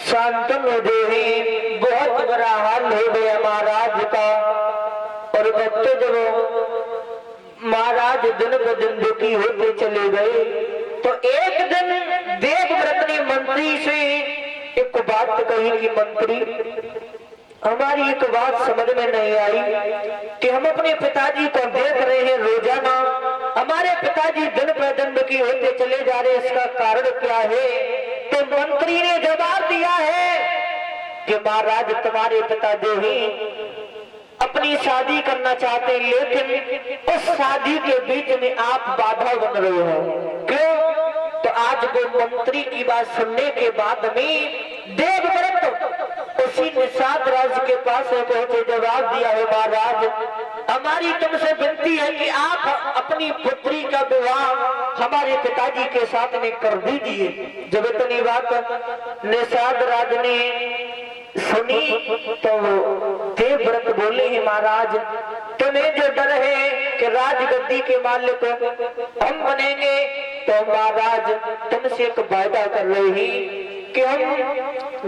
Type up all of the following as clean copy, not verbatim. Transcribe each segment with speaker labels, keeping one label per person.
Speaker 1: शांतनु देवी बहुत बुरा हाल हो गया महाराज का। और भक्त जब महाराज दिन ब दिन दुखी होते चले गए तो एक दिन देवव्रत ने मंत्री से एक बात कही कि मंत्री, हमारी एक बात समझ में नहीं आई कि हम अपने पिताजी को देख रहे हैं रोजाना, हमारे पिताजी दिन पर दिन दुखी होते चले जा रहे, इसका कारण क्या है? तो मंत्री ने जवाब दिया है कि महाराज तुम्हारे पिता जो ही अपनी शादी करना चाहते हैं, लेकिन उस शादी के बीच में आप बाधा बन रहे हो। क्यों? तो आज वो मंत्री की बात सुनने के बाद में देवव्रत उसी निषाद राज के पास पहुंचे, जवाब दिया है महाराज हमारी तुमसे विनती है कि आप अपनी पुत्री का विवाह हमारे पिताजी के साथ में कर दीजिए। जब इतनी बात निषाद राज ने सुनी तो देवव्रत बोले हैं महाराज तुम्हें जो डर है कि राजगद्दी के मालिक हम बनेंगे, तो महाराज तुमसे एक वायदा कर रहे हैं कि हम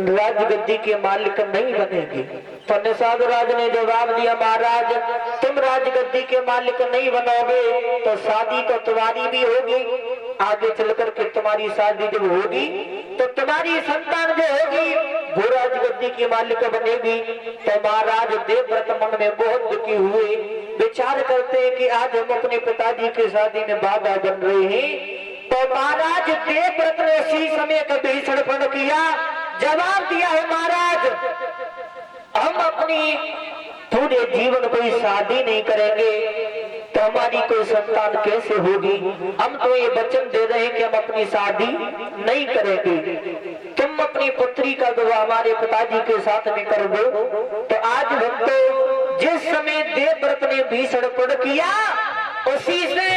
Speaker 1: राजगद्दी के मालिक नहीं बनेंगे। तो निषाद राज ने जवाब दिया महाराज तुम राजगद्दी के मालिक नहीं बनोगे तो शादी तो तुम्हारी भी होगी, आगे चलकर के तुम्हारी शादी जब होगी तो तुम्हारी संतान जो होगी वो राजगद्दी की मालिक बनेगी। तो महाराज देवव्रत मन में बहुत दुखी हुए, विचार करते हैं कि आज हम अपने पिताजी की शादी में बाधा बन रहे हैं। तो महाराज देवव्रत ने उसी समय कभी सड़पण किया, जवाब दिया है महाराज हम अपनी पूरे जीवन कोई शादी नहीं करेंगे तो हमारी कोई संतान कैसे होगी? हम तो ये वचन दे रहे हैं कि हम अपनी शादी नहीं करेंगे, तुम अपनी पुत्री का विवाह हमारे पिताजी के साथ में कर दो। तो आज भक्तों जिस समय देवव्रत ने भीषण पड़ किया उसी से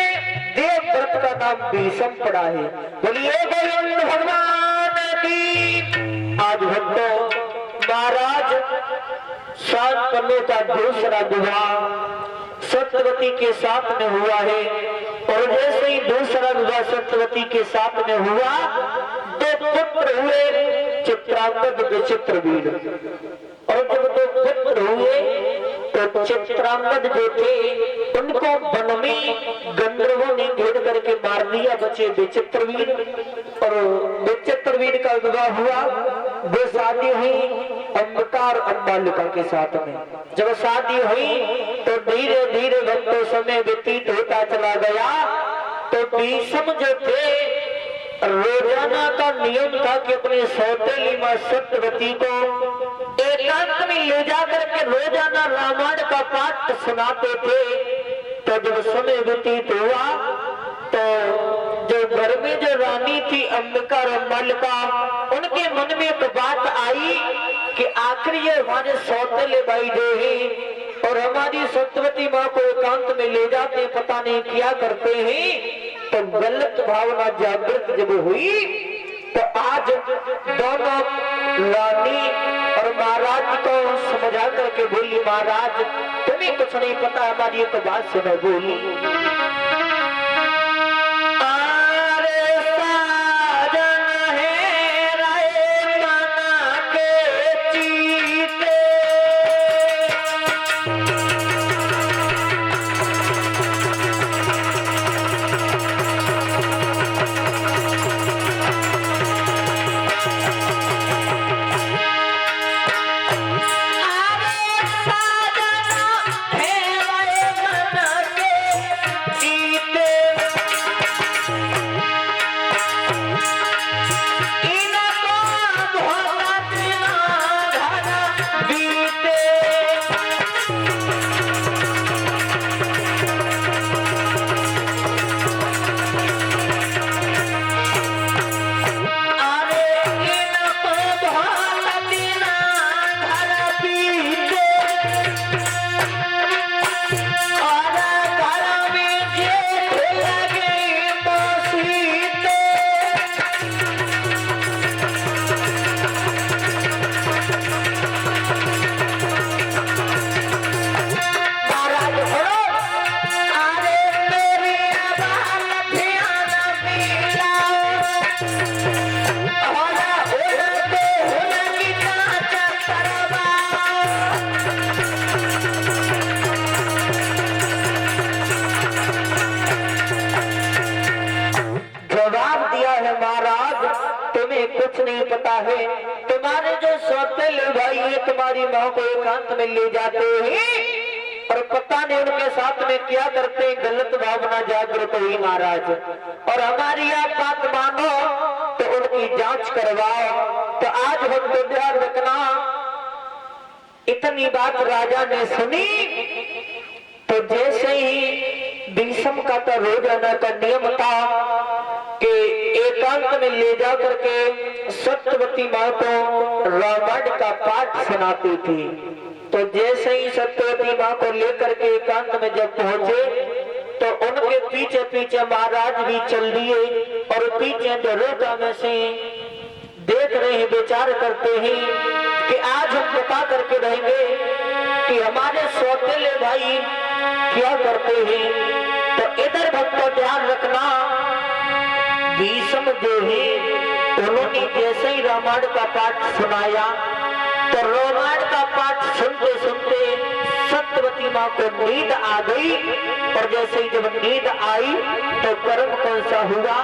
Speaker 1: देवव्रत का नाम भीषम पड़ा है। बोलिए गोविंद भगवान की। आज भक्तों महाराज शांतनु का दूसरा विवाह सत्यवती के साथ में हुआ है। और जैसे ही दूसरा विवाह सत्यवती के साथ में हुआ दो पुत्र हुए चित्रांगद विचित्रवीर। और जब दो पुत्र हुए तो चित्रांगद जो थे उनको वन में गंधर्वों ने घेर करके मार दिया, बचे विचित्रवीर। और विचित्रवीर का विवाह हुआ, वो शादी हुई अंबकार अंबालिका के साथ में। जब शादी हुई तो धीरे धीरे घंटों समय व्यतीत होता चला गया। तो भीष्म जो थे रोजाना का नियम था कि अपने सौतेली मां सत्यवती को एकांत में ले जाकर के रोजाना रामायण का पाठ सुनाते थे। तो जब समय व्यतीत हुआ तो जो घर में जो रानी थी अंबिका और अंबालिका उनके मन में एक बात आई कि आखिर ये हमारे सौतेले भाई जो है और हमारी सत्यवती माँ को एकांत में ले जाते पता नहीं क्या करते हैं। तो गलत भावना जागृत जब हुई तो आज दोनों रानी और महाराज को समझा करके बोली महाराज तुम्हें कुछ नहीं पता, हमारी एक बात से मैं बोली करता है, तुम्हारे जो सौतेले भाई है तुम्हारी माँ को एकांत में ले जाते हैं और पता नहीं उनके साथ में क्या करते हैं, गलत भावना जागृत हुई महाराज। और हमारी आप बात मानो तो उनकी जांच करवाओ। तो आज भक्तों ध्यान रखना, इतनी बात राजा ने सुनी तो जैसे ही भीष्म का तो रोजाना का नियम था कि एकांत में ले जा करके सत्यवती माँ को रामायण का पाठ सुनाती थी। तो जैसे ही सत्यवती माँ को लेकर के एकांत में जब पहुंचे तो उनके पीछे पीछे महाराज भी चल दिए और पीछे दरोगा में से देख रहे हैं, विचार करते हैं कि आज हम बता करके रहेंगे कि हमारे सौतेले भाई क्या करते हैं। तो इधर भक्तों ध्यान रखना, भीष्म जो है उन्होंने जैसे ही रामायण का पाठ सुनाया तो रामायण का पाठ सुनते सुनते सत्यवती माँ को नींद आ गई। और जैसे ही जब नींद आई तो कर्म कौन सा हुआ,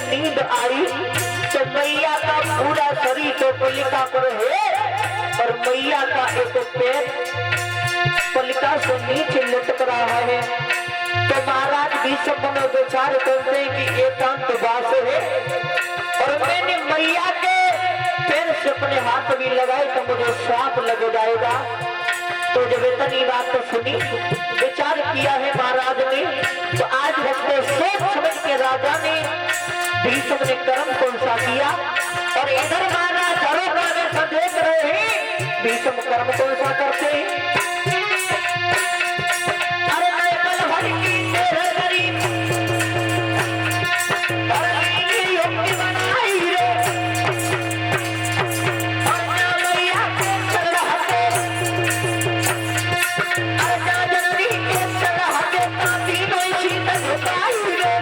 Speaker 1: नींद आई तो मैया का पूरा शरीर तो पलिका पर है और मैया का एक पैर पलिका से नीचे लटक रहा है। तो महाराज भीष्म मनोविचार करते हैं कि एकांत वास है और मैंने मैया के पैर से अपने हाथ भी लगाए तो मुझे श्राप लग जाएगा। तो जब इतनी बात तो सुनी, विचार किया है महाराज ने, तो आज भक्तों सोच समझ के राजा ने भीष्म ने कर्म कौन सा किया। और इधर महाराज दरोगा में सब देख रहे हैं भीष्म कर्म कौन सा करते हैं। अरे मैं बलभर की तेरे गरीब योग्य बनाई रे और ना मैया के चढ़ाते, अरे ना जननी के चढ़ाते तीनों शीतल झुकाई रे।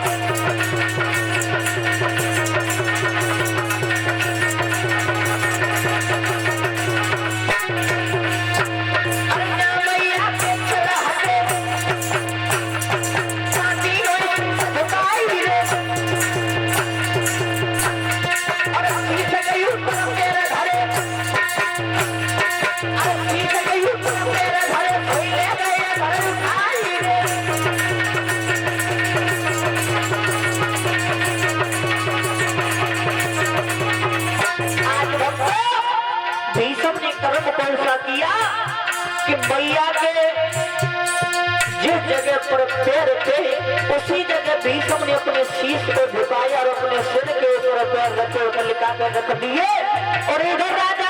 Speaker 1: किया कि मैया के जिस जगह पर पैर थे उसी जगह भीष्म ने अपने शीश को झुकाया और अपने सिर के ऊपर पैर रखे, लिखा कर रख दिए। और इधर राजा